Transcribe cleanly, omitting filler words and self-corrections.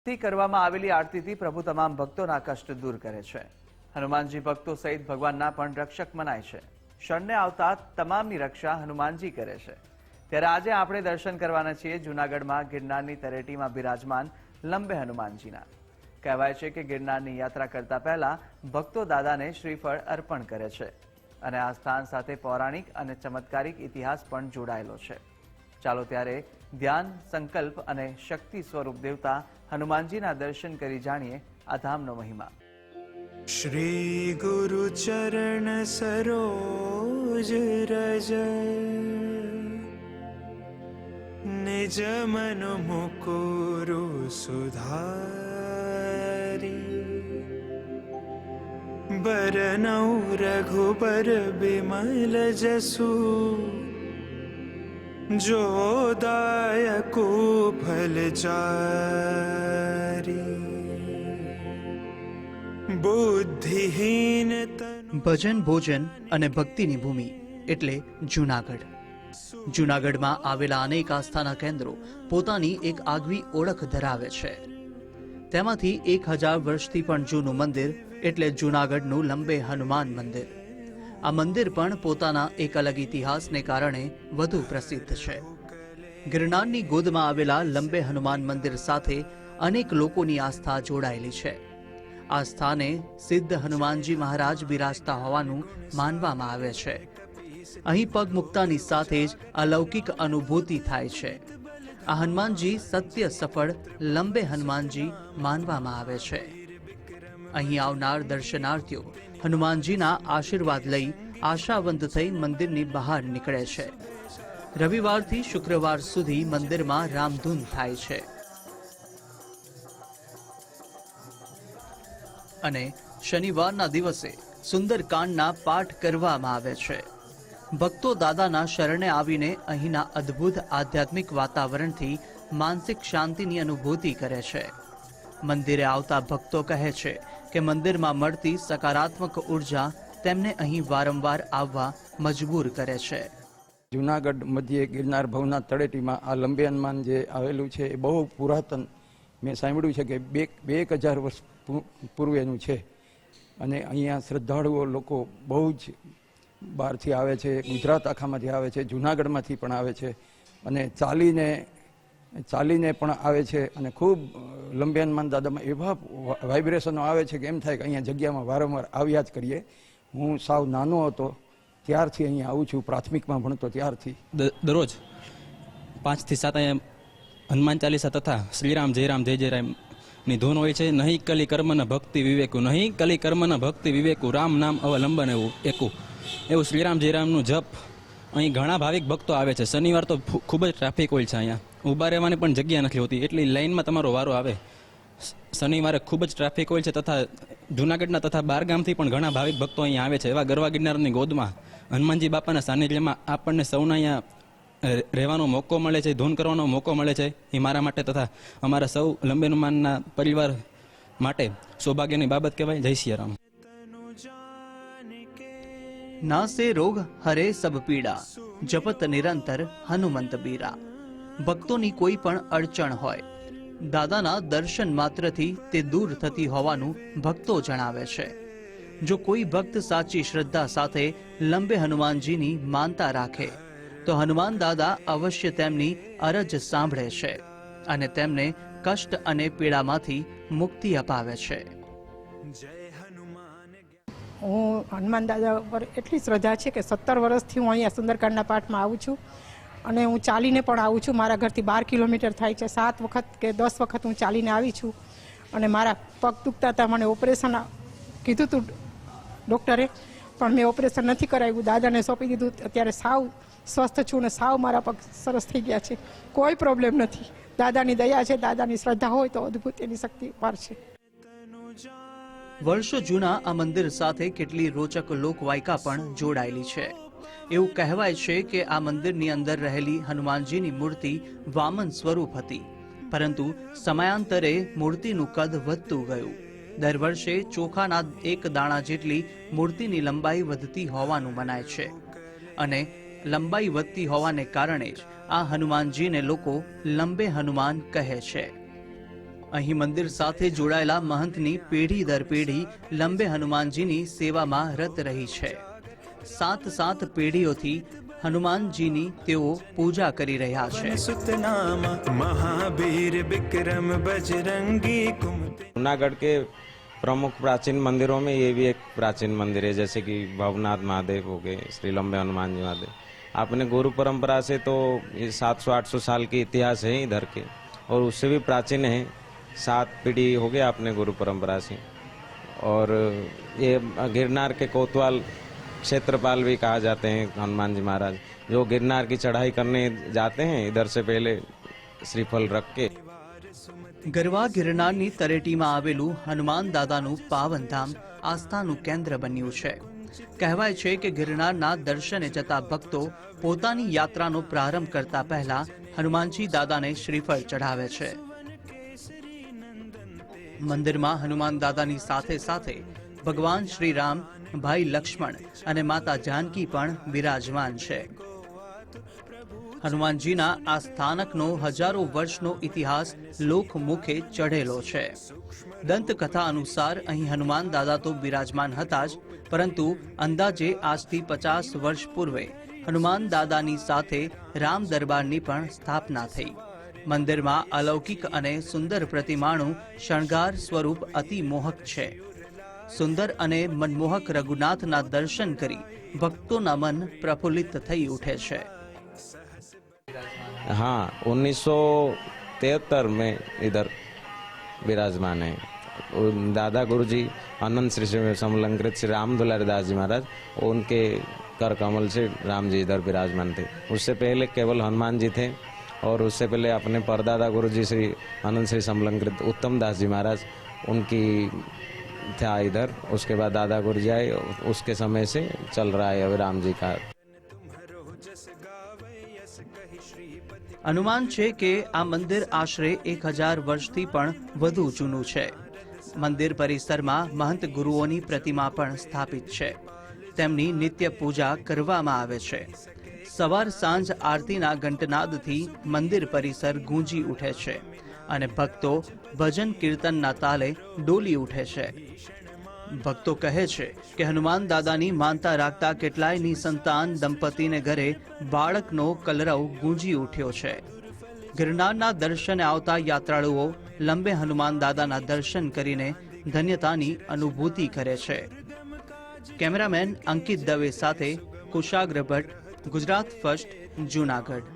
કરવામાં આવેલી આરતીથી પ્રભુ તમામ ભક્તોના કષ્ટ દૂર કરે છે। હનુમાનજી ભક્તો સહિત ભગવાનના પણ રક્ષક મનાય છે। શરણે આવતા તમામની રક્ષા હનુમાનજી કરે છે। ત્યારે આજે આપણે દર્શન કરવાના છીએ જૂનાગઢમાં ગિરનારની તળેટીમાં બિરાજમાન લંબે હનુમાનજીના। કહેવાય છે કે ગિરનારની યાત્રા કરતા પહેલા ભક્તો દાદાને શ્રીફળ અર્પણ કરે છે અને આ સ્થાન સાથે પૌરાણિક અને ચમત્કારિક ઇતિહાસ પણ જોડાયેલો છે। ચાલો ત્યારે ધ્યાન, સંકલ્પ અને શક્તિ સ્વરૂપ દેવતા હનુમાનજીના દર્શન કરી જાણીએ આ ધામનો મહિમા। श्री गुरु चरण सरोज रज निज मन मुकुरु सुधारी बरनौ रघुबर बिमल जसु जो दायको फल चारी बुद्धिहीन ભજન, ભોજન અને ભક્તિની ભૂમિ એટલે જૂનાગઢ। જૂનાગઢમાં આવેલા અનેક આસ્થાના કેન્દ્રો પોતાની એક આગવી ઓળખ ધરાવે છે। તેમાંથી 1000 વર્ષથી પણ જૂનું મંદિર એટલે જૂનાગઢનું લંબે હનુમાન મંદિર। આ મંદિર પણ પોતાના એક અલગ ઇતિહાસને કારણે વધુ પ્રસિદ્ધ છે। ગિરનારની ગોદમાં આવેલા લંબે હનુમાન મંદિર સાથે અનેક લોકોની આસ્થા જોડાયેલી છે। આ સ્થાને સિદ્ધ હનુમાનજી મહારાજ બિરાજતા હોવાનું માનવામાં આવે છે। અહીં પગ મૂકતાની સાથે જ અલૌકિક અનુભૂતિ થાય છે। આ હનુમાનજી સત્ય સફળ લંબે હનુમાનજી માનવામાં આવે છે। અહીં આવનાર દર્શનાર્થીઓ હનુમાનજીના આશીર્વાદ લઈ આશાવંત થઈ મંદિરની બહાર નીકળે છે। રવિવારથી શુક્રવાર સુધી મંદિરમાં રામધૂન થાય છે અને શનિવારના દિવસે સુંદરકાંડના પાઠ કરવામાં આવે છે। ભક્તો દાદાના શરણે આવીને અહીંના અદ્ભુત આધ્યાત્મિક વાતાવરણથી માનસિક શાંતિની અનુભૂતિ કરે છે। મંદિરે આવતા ભક્તો કહે છે કે મંદિરમાં મળતી સકારાત્મક ઉર્જા તેમને અહીં વારંવાર આવવા મજબૂર કરે છે। જૂનાગઢ મધ્યે ગિરનાર ભવનાથ તળેટીમાં આ લંબે હનુમાન જે આવેલું છે એ બહુ પુરાતન, મેં સાંભળ્યું છે કે 1000 વર્ષ પૂર્વેનું છે અને અહીંયા શ્રદ્ધાળુઓ લોકો બહુ જ બહારથી આવે છે, ગુજરાત આખામાંથી આવે છે, જૂનાગઢમાંથી પણ આવે છે અને ચાલીને પણ આવે છે અને ખૂબ લંબે હનુમાન દાદામાં એવા વાઇબ્રેશનો આવે છે કે એમ થાય કે અહીંયા જગ્યામાં વારંવાર આવ્યા જ કરીએ। હું સાવ નાનો હતો ત્યારથી અહીંયા આવું છું, પ્રાથમિકમાં ભણતો ત્યારથી દરરોજ 5 થી 7 અહીંયા હનુમાન ચાલીસા તથા શ્રીરામ જય રામ જય જય રામ ની ધૂન હોય છે। નહીં કલી કર્મના ભક્તિ વિવેકુ, નહીં કલી કર્મના ભક્તિ વિવેકુ, રામ નામ અવલંબન એવું એવું શ્રીરામ જય રામનું જપ અહીં ઘણા ભાવિક ભક્તો આવે છે। શનિવાર તો ખૂબ જ ટ્રાફિક હોય છે, અહીંયા ઊભા રહેવાની પણ જગ્યા નથી હોતી, એટલી લાઇનમાં તમારો વારો આવે। શનિવારે ખૂબ જ ટ્રાફિક હોય છે તથા જૂનાગઢના તથા બહારગામથી પણ ઘણા ભાવિક ભક્તો અહીંયા આવે છે। એવા ગરવા ગિરનારની ગોદમાં હનુમાનજી બાપાના સાનિધ્યમાં આપણને સૌના અહીંયા રહેવાનો મોકો મળે છે, ધૂન કરવાનો મોકો મળે છે। એ મારા માટે તથા અમારા સૌ લંબે હનુમાનના પરિવાર માટે સૌભાગ્યની બાબત કહેવાય। જય સિયા રામ। નાસે રોગ હરે સબ પીડા, જપત નિરંતર હનુમંત બીરા। ભક્તોની કોઈ પણ અડચણ હોય, દાદાના દર્શન માત્રથી તે દૂર થતી હોવાનું ભક્તો જણાવે છે। જો કોઈ ભક્ત સાચી શ્રદ્ધા સાથે લંબે હનુમાનજીની માનતા રાખે તો હનુમાન દાદા અવશ્ય તેમની અરજ સાંભળે છે અને તેમને કષ્ટ અને પીડામાંથી મુક્તિ અપાવે છે। હું હનુમાન દાદા ઉપર એટલી શ્રદ્ધા છે કે 17 વર્ષથી હું અહીંયા સુંદરકાંડના પાઠમાં આવું છું અને હું ચાલીને પણ આવું છું। મારા ઘરથી 12 કિલોમીટર થાય છે। 7 વખત કે 10 વખત હું ચાલીને આવી છું અને મારા પગ દુખતા હતા, મને ઓપરેશન કીધું હતું ડૉક્ટરે, પણ મેં ઓપરેશન નથી કરાવ્યું, દાદાને સોંપી દીધું। અત્યારે સાવ સ્વસ્થ છું અને સાવ મારા પગ સરસ થઈ ગયા છે, કોઈ પ્રોબ્લેમ નથી। દાદાની દયા છે, દાદાની શ્રદ્ધા હોય તો અદ્ભુત એની શક્તિ પાર છે। વર્ષો જૂના આ મંદિર સાથે કેટલી રોચક લોકવાયકા પણ જોડાયેલી છે। એવું કહેવાય છે કે આ મંદિરની અંદર રહેલી હનુમાનજીની મૂર્તિ વામન સ્વરૂપ હતી, પરંતુ સમયાંતરે મૂર્તિનું કદ વધતું ગયું। દર વર્ષે ચોખાના 1 દાણા જેટલી મૂર્તિની લંબાઈ વધતી હોવાનું મનાય છે અને લંબાઈ વધતી હોવાને કારણે જ આ હનુમાનજીને લોકો લંબે હનુમાન કહે છે। અહીં મંદિર સાથે જોડાયેલા મહંતની પેઢી દર પેઢી લંબે હનુમાનજીની સેવામાં રત રહી છે. 7 પેઢીઓથી હનુમાનજીની તેઓ પૂજા કરી રહ્યા છે. सुतनाम महावीर विक्रम बजरंगी कुमति जूनागढ़ के प्रमुख प्राचीन मंदिरों में ये भी एक प्राचीन मंदिर है, जैसे कि भवनाथ महादेव हो गए, श्री लंबे हनुमान जी महादेव. आपने गुरु परंपरा से तो ये 700-800 साल की इतिहास है इधर के, और उससे भी प्राचीन है. 7 पीढ़ी हो गया आपने गुरु परंपरा से. और ये गिरनार के कोतवाल क्षेत्रपाल भी कहा जाते हैं हनुमान जी महाराज, जो गिरनार की चढ़ाई करने जाते हैं इधर से पहले श्रीफल रख के. ગરવા ગિરનારની તળેટીમાં આવેલું હનુમાન દાદાનું પાવનધામ આસ્થાનું કેન્દ્ર બન્યું છે. કહેવાય છે કે ગિરનારના દર્શને જતા ભક્તો પોતાની યાત્રાનો પ્રારંભ કરતા પહેલા હનુમાનજી દાદાને શ્રીફળ ચઢાવે છે. મંદિરમાં હનુમાન દાદાની સાથે સાથે ભગવાન શ્રી રામ, ભાઈ લક્ષ્મણ અને માતા જાનકી પણ બિરાજમાન છે. હનુમાનજીના આ સ્થાનકનો હજારો વર્ષનો ઇતિહાસ લોકમુખે ચઢેલો છે. દંતકથા અનુસાર અહીં હનુમાન દાદા તો બિરાજમાન હતા જ, પરંતુ અંદાજે આજથી 50 વર્ષ પૂર્વે હનુમાન દાદાની સાથે રામ દરબારની પણ સ્થાપના થઈ. મંદિરમાં અલૌકિક અને સુંદર પ્રતિમાનું શણગાર સ્વરૂપ અતિ મોહક છે. સુંદર અને મનમોહક રઘુનાથના દર્શન કરી ભક્તોના મન પ્રફુલ્લિત થઈ ઉઠે છે. हाँ, 1973 में इधर विराजमान है. दादा गुरु जी अनंत श्री समलंकृत श्री राम दुलारी दास जी महाराज, उनके कर कमल से राम जी इधर विराजमान थे. उससे पहले केवल हनुमान जी थे, और उससे पहले अपने परदादा गुरु जी श्री अनंत श्री समलंकृत उत्तम दास जी महाराज, उनकी था इधर. उसके बाद दादा गुरु जी आए, उसके समय से चल रहा है अभी राम जी का. અનુમાન છે કે આ મંદિર આશરે 1000 વર્ષથી પણ વધુ જૂનું છે. મંદિર પરિસરમાં મહંત ગુરુઓની પ્રતિમા પણ સ્થાપિત છે. તેમની નિત્ય પૂજા કરવામાં આવે છે. સવાર સાંજ આરતીના ઘંટનાદથી મંદિર પરિસર ગૂંજી ઉઠે છે અને ભક્તો ભજન કીર્તનના તાલે ડોલી ઉઠે છે. ભક્તો કહે છે કે હનુમાન દાદાની માનતા રાખતા કેટલાયની સંતાન દંપતીને ઘરે બાળકનો કલરવ ગૂંજી ઉઠ્યો છે. ગિરનારના દર્શને આવતા યાત્રાળુઓ લંબે હનુમાન દાદાના દર્શન કરીને ધન્યતાની અનુભૂતિ કરે છે. કેમેરામેન અંકિત દવે સાથે કુશાગ્ર ભટ્ટ, ગુજરાત ફર્સ્ટ, જૂનાગઢ.